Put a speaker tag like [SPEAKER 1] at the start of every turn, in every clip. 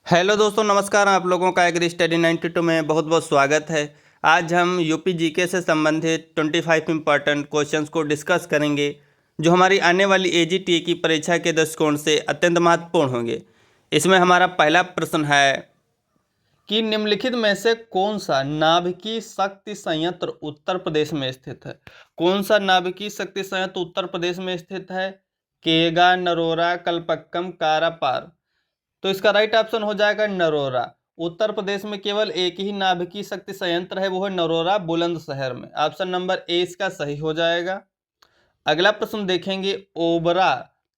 [SPEAKER 1] Hello दोस्तों, नमस्कार। आप लोगों का एग्री स्टडी 92 में बहुत बहुत स्वागत है। आज हम यूपी जीके से संबंधित 25 इम्पॉर्टेंट क्वेश्चंस को डिस्कस करेंगे जो हमारी आने वाली एजीटी की परीक्षा के दृष्टिकोण से अत्यंत महत्वपूर्ण होंगे। इसमें हमारा पहला प्रश्न है कि निम्नलिखित में से कौन सा नाभिकीय शक्ति संयंत्र उत्तर प्रदेश में स्थित है। कौन सा नाभिकीय शक्ति संयंत्र उत्तर प्रदेश में स्थित है? केगा, नरोरा, कलपक्कम, कारापार। तो इसका राइट ऑप्शन हो जाएगा नरोरा। उत्तर प्रदेश में केवल एक ही नाभिकीय शक्ति संयंत्र है, वो है नरोरा बुलंदशहर में। ऑप्शन नंबर ए इसका सही हो जाएगा। अगला प्रश्न देखेंगे, ओबरा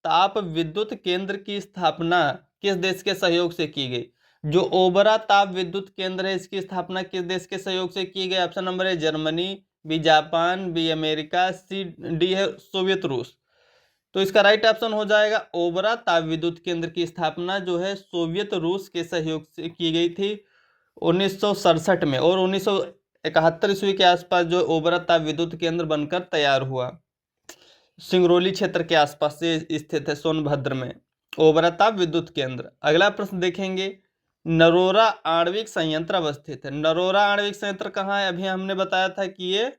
[SPEAKER 1] ताप विद्युत केंद्र की स्थापना किस देश के सहयोग से की गई? जो ओबरा ताप विद्युत केंद्र है, इसकी स्थापना किस देश के सहयोग से की गई? Option number A Germany, B Japan, B America, C D है सोवियत रूस। तो इसका राइट ऑप्शन हो जाएगा ओबरा ताप विद्युत केंद्र की स्थापना जो है सोवियत रूस के सहयोग से की गई थी 1967 में, और 1971 ईस्वी के आसपास जो ओबरा ताप विद्युत केंद्र बनकर तैयार हुआ। सिंगरौली क्षेत्र के आसपास से स्थित है, सोनभद्र में ओबरा ताप विद्युत केंद्र। अगला प्रश्न देखेंगे, नरोरा आणविक संयंत्र अवस्थित है। नरोरा आणविक संयंत्र कहाँ है? अभी हमने बताया था कि ये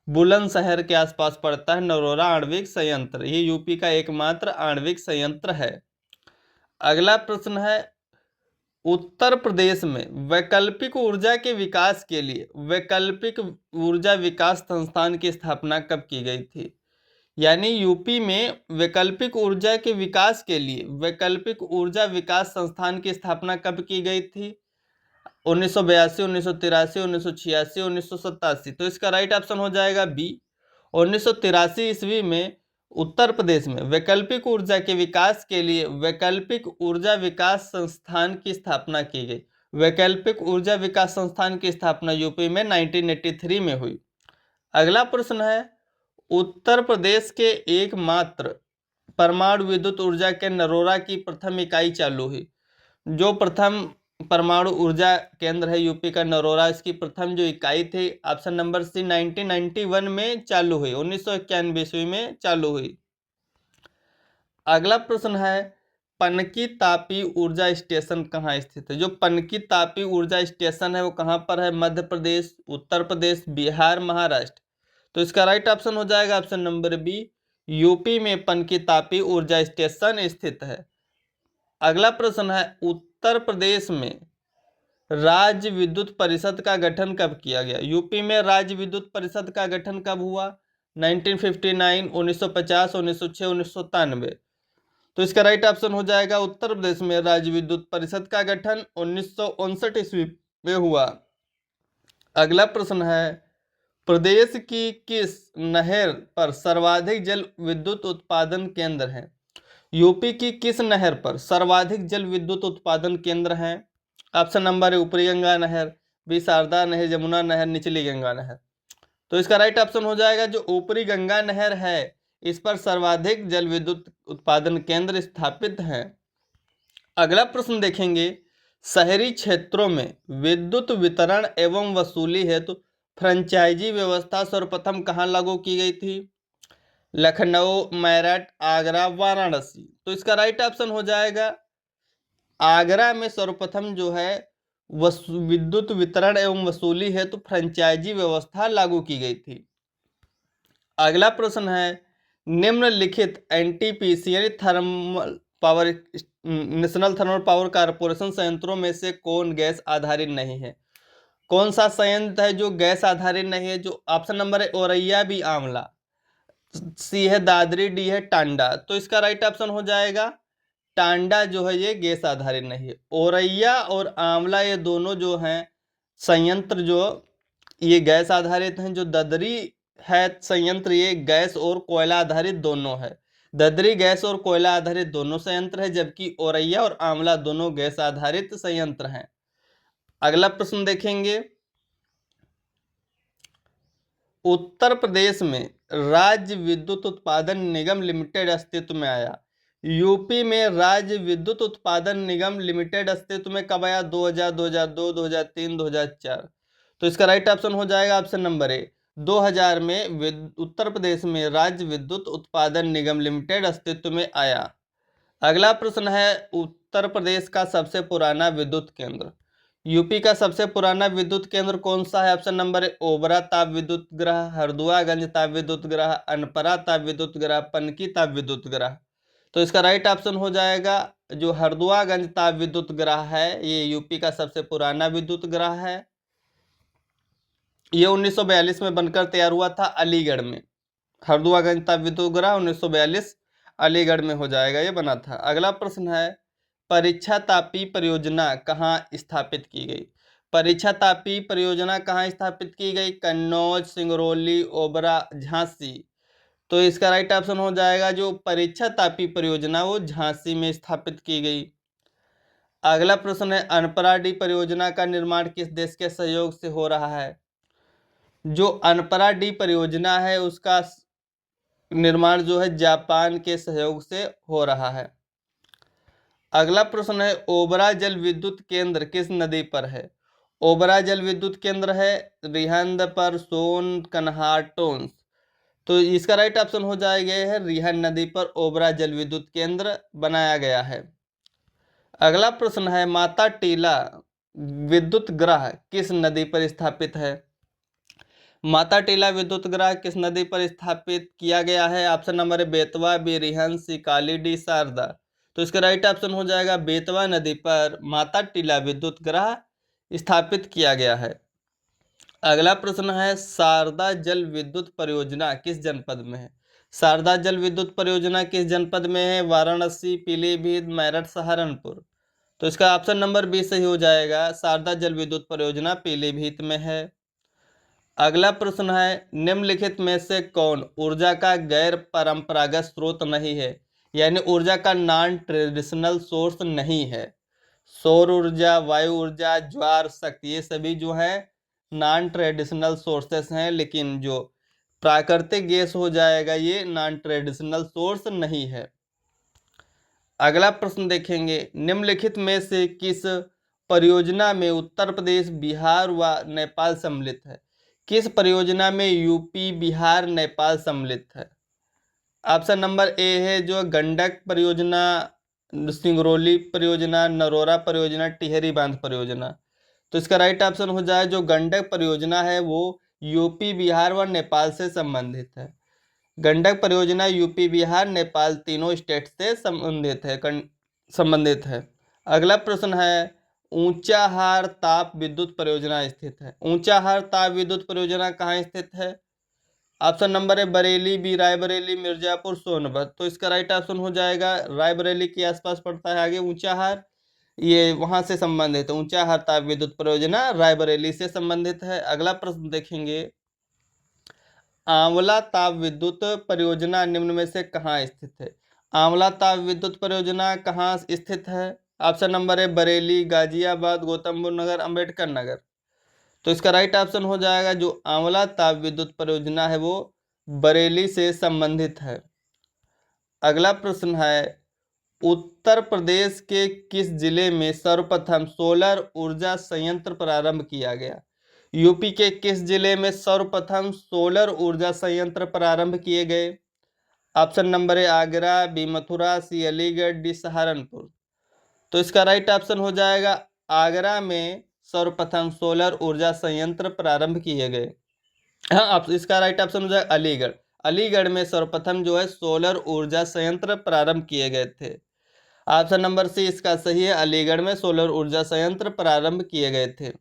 [SPEAKER 1] बुलंदशहर के आसपास पड़ता है नरोरा आणविक संयंत्र। ये यूपी का एकमात्र आणविक संयंत्र है। अगला प्रश्न है, उत्तर प्रदेश में वैकल्पिक ऊर्जा के विकास के लिए वैकल्पिक ऊर्जा विकास संस्थान की स्थापना कब की गई थी? यानी यूपी में वैकल्पिक ऊर्जा के विकास के लिए वैकल्पिक ऊर्जा विकास संस्थान की स्थापना कब की गई थी? 1982, 1983, 1986, 1987। तो इसका राइट ऑप्शन हो जाएगा बी। 1983 ईस्वी में उत्तर प्रदेश में वैकल्पिक ऊर्जा के विकास के लिए वैकल्पिक ऊर्जा विकास संस्थान की स्थापना की गई। वैकल्पिक ऊर्जा विकास संस्थान की स्थापना यूपी में 1983 में हुई। अगला प्रश्न है, उत्तर प्रदेश के एकमात्र परमाणु विद्युत ऊर्जा के नरोरा की प्रथम इकाई चालू हुई। जो प्रथम परमाणु ऊर्जा केंद्र है यूपी का नरोरा, इसकी प्रथम जो इकाई थी ऑप्शन नंबर सी 1991 में चालू हुई, 1991 ईस्वी में चालू हुई। अगला प्रश्न है, पनकी तापी ऊर्जा स्टेशन कहाँ स्थित है? जो पनकी तापी ऊर्जा स्टेशन है वो कहाँ पर है? मध्य प्रदेश, उत्तर प्रदेश, बिहार, महाराष्ट्र। तो इसका राइट ऑप्शन हो जाएगा ऑप्शन नंबर बी, यूपी में पनकी तापी ऊर्जा स्टेशन स्थित है। अगला प्रश्न है, उत्तर प्रदेश में राज्य विद्युत परिषद का गठन कब किया गया? यूपी में राज्य विद्युत परिषद का गठन कब हुआ? 1959, 1950, 1906, 1993। तो इसका राइट ऑप्शन हो जाएगा उत्तर प्रदेश में राज्य विद्युत परिषद का गठन 1959 ईस्वी में हुआ। अगला प्रश्न है, प्रदेश की किस नहर पर सर्वाधिक जल विद्युत उत्पादन केंद्र है? यूपी की किस नहर पर सर्वाधिक जल विद्युत उत्पादन केंद्र हैं? ऑप्शन नंबर है ऊपरी गंगा नहर, बी शारदा नहर, यमुना नहर, निचली गंगा नहर। तो इसका राइट ऑप्शन हो जाएगा जो ऊपरी गंगा नहर है, इस पर सर्वाधिक जल विद्युत उत्पादन केंद्र स्थापित हैं। अगला प्रश्न देखेंगे, शहरी क्षेत्रों में विद्युत वितरण एवं वसूली हेतु फ्रेंचाइजी व्यवस्था सर्वप्रथम कहाँ लागू की गई थी? लखनऊ, मेरठ, आगरा, वाराणसी। तो इसका राइट ऑप्शन हो जाएगा आगरा में सर्वप्रथम जो है विद्युत वितरण एवं वसूली हेतु फ्रेंचाइजी व्यवस्था लागू की गई थी। अगला प्रश्न है, निम्नलिखित एनटीपीसी यानी thermal power national thermal power corporation संयंत्रों में से कौन गैस आधारित नहीं है? कौन सा संयंत्र है जो गैस आधारित नहीं है? जो ऑप्शन नंबर है औरैया, बी आंवला, सी है दादरी, डी है टांडा। तो इसका राइट ऑप्शन हो जाएगा टांडा जो है ये गैस आधारित नहीं है। औरैया और आंवला ये दोनों जो हैं संयंत्र जो ये गैस आधारित हैं। जो ददरी है संयंत्र ये गैस और कोयला आधारित दोनों है। ददरी गैस और कोयला आधारित दोनों संयंत्र है, जबकि औरैया और आंवला दोनों गैस आधारित संयंत्र हैं। अगला प्रश्न देखेंगे, उत्तर प्रदेश में राज्य विद्युत उत्पादन निगम लिमिटेड अस्तित्व में आया। यूपी में राज्य विद्युत उत्पादन निगम लिमिटेड अस्तित्व में कब आया? 2000, 2002, 2003, 2004। तो इसका राइट ऑप्शन हो जाएगा ऑप्शन नंबर ए, 2000 में उत्तर प्रदेश में राज्य विद्युत उत्पादन निगम लिमिटेड अस्तित्व में आया। अगला प्रश्न है, उत्तर उत्तर प्रदेश का सबसे पुराना विद्युत केंद्र। यूपी का सबसे पुराना विद्युत केंद्र कौन सा है? ऑप्शन नंबर ए ओबरा ताप विद्युत ग्रह, हरदुआगंज ताप विद्युत ग्रह, अनपरा ताप विद्युत ग्रह, पनकी ताप विद्युत ग्रह। तो इसका राइट ऑप्शन हो जाएगा जो हरदुआगंज ताप विद्युत ग्रह है, ये यूपी का सबसे पुराना विद्युत ग्रह है। ये 1942 में बनकर तैयार हुआ था अलीगढ़ में। हरदुआगंज ताप विद्युत ग्रह 1942 अलीगढ़ में हो जाएगा, ये बना था। अगला प्रश्न है परीक्षा तापी परियोजना कहाँ स्थापित की गई? परीक्षा तापी परियोजना कहाँ स्थापित की गई? कन्नौज, सिंगरौली, ओबरा, झांसी। तो इसका राइट ऑप्शन हो जाएगा जो परीक्षा तापी परियोजना वो झांसी में स्थापित की गई। अगला प्रश्न है अनपरा डी परियोजना का निर्माण किस देश के सहयोग से हो रहा है? जो अनपरा डी परियोजना है उसका निर्माण जो है जापान के सहयोग से हो रहा है। अगला प्रश्न है ओबरा जल विद्युत केंद्र किस नदी पर है? ओबरा जल विद्युत केंद्र है रिहंद पर, सोन, कन्हार, टोंस। तो इसका राइट ऑप्शन हो जाएगा है रिहंद नदी पर ओबरा जल विद्युत केंद्र बनाया गया है। अगला प्रश्न है माता टीला विद्युत ग्रह किस नदी पर स्थापित है? माता टीला विद्युत ग्रह किस नदी पर स्थापित किया गया है? ऑप्शन नंबर है बेतवा, बिरहन, सिकाली, डी, शारदा। तो इसका राइट ऑप्शन हो जाएगा बेतवा नदी पर माता टीला विद्युत ग्रह स्थापित किया गया है। अगला प्रश्न है शारदा जल विद्युत परियोजना किस जनपद में है? शारदा जल विद्युत परियोजना किस जनपद में है? वाराणसी, पीलीभीत, मेरठ, सहारनपुर। तो इसका ऑप्शन नंबर 20 सही हो जाएगा, शारदा जल विद्युत परियोजना पीलीभीत में है। अगला प्रश्न है निम्नलिखित में से कौन ऊर्जा का गैर परंपरागत स्रोत नहीं है? यानी ऊर्जा का नॉन ट्रेडिशनल सोर्स नहीं है। सौर ऊर्जा, वायु ऊर्जा, ज्वार शक्ति, ये सभी जो है नॉन ट्रेडिशनल सोर्सेस हैं, लेकिन जो प्राकृतिक गैस हो जाएगा ये नॉन ट्रेडिशनल सोर्स नहीं है। अगला प्रश्न देखेंगे निम्नलिखित में से किस परियोजना में उत्तर प्रदेश, बिहार व नेपाल सम्मिलित है? किस परियोजना में यूपी, बिहार, नेपाल सम्मिलित है? ऑप्शन नंबर ए है जो गंडक परियोजना, सिंगरौली परियोजना, नरोरा परियोजना, टिहरी बांध परियोजना। तो इसका राइट ऑप्शन हो जाए जो गंडक परियोजना है वो यूपी, बिहार व नेपाल से संबंधित है। गंडक परियोजना यूपी, बिहार, नेपाल तीनों स्टेट से संबंधित है। अगला प्रश्न है ऊंचाहार ताप विद्युत परियोजना स्थित है। ऊंचाहार ताप विद्युत परियोजना कहाँ स्थित है? ऑप्शन नंबर है बरेली, बी रायबरेली, मिर्जापुर, सोनभद्र। तो इसका राइट ऑप्शन हो जाएगा रायबरेली के आसपास पड़ता है आगे ऊंचाहार, ये वहां से संबंधित है। ऊंचाहार ताप विद्युत परियोजना रायबरेली से संबंधित है। अगला प्रश्न देखेंगे आंवला ताप विद्युत परियोजना निम्न में से कहाँ स्थित है? आंवला ताप विद्युत परियोजना कहाँ स्थित है? ऑप्शन नंबर है बरेली, गाजियाबाद, गौतम बुद्ध नगर, अंबेडकर नगर। तो इसका राइट ऑप्शन हो जाएगा जो आंवला ताप विद्युत परियोजना है वो बरेली से संबंधित है। अगला प्रश्न है उत्तर प्रदेश के किस जिले में सर्वप्रथम सोलर ऊर्जा संयंत्र प्रारंभ किया गया? यूपी के किस जिले में सर्वप्रथम सोलर ऊर्जा संयंत्र प्रारंभ किए गए? ऑप्शन नंबर है आगरा, बी मथुरा, सी अलीगढ़, डी सहारनपुर। तो इसका राइट ऑप्शन हो जाएगा आगरा में सर्वप्रथम सोलर ऊर्जा संयंत्र प्रारंभ किए गए। हाँ, इसका राइट ऑप्शन हो जाएगा अलीगढ़। अलीगढ़ में सर्वप्रथम जो है सोलर ऊर्जा संयंत्र प्रारंभ किए गए थे। ऑप्शन नंबर सी इसका सही है, अलीगढ़ में सोलर ऊर्जा संयंत्र प्रारंभ किए गए थे।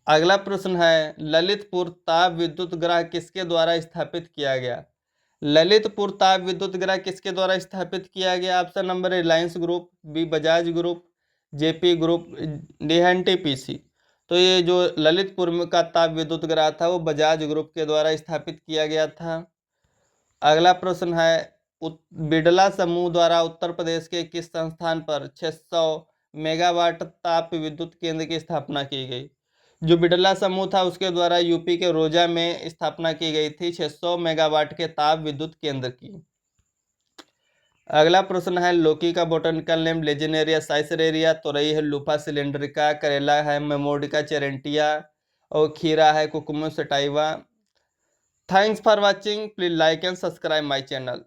[SPEAKER 1] अगला प्रश्न है ललितपुर ताप विद्युत ग्रह किसके द्वारा स्थापित किया गया? ललितपुर ताप विद्युत ग्रह किसके द्वारा स्थापित किया गया? Option number Reliance group, B Bajaj group, JP group, D NTPC. तो ये जो ललितपुर का ताप विद्युत ग्रह था वो बजाज ग्रुप के द्वारा स्थापित किया गया था। अगला प्रश्न है बिड़ला समूह द्वारा उत्तर प्रदेश के किस संस्थान पर 600 मेगावाट ताप विद्युत केंद्र की स्थापना की गई? जो बिड़ला समूह था उसके द्वारा यूपी के रोजा में स्थापना की गई थी 600 मेगावाट के ताप विद्युत केंद्र की। अगला प्रश्न है लौकी का बोटनिकल नेम लेजेनेरिया साइसरेरिया, तोरई है लूफा सिलेंड्रिका, करेला है मेमोडिका चेरेंटिया और खीरा है Cucumis sativa. Thanks for watching, please like and subscribe my channel.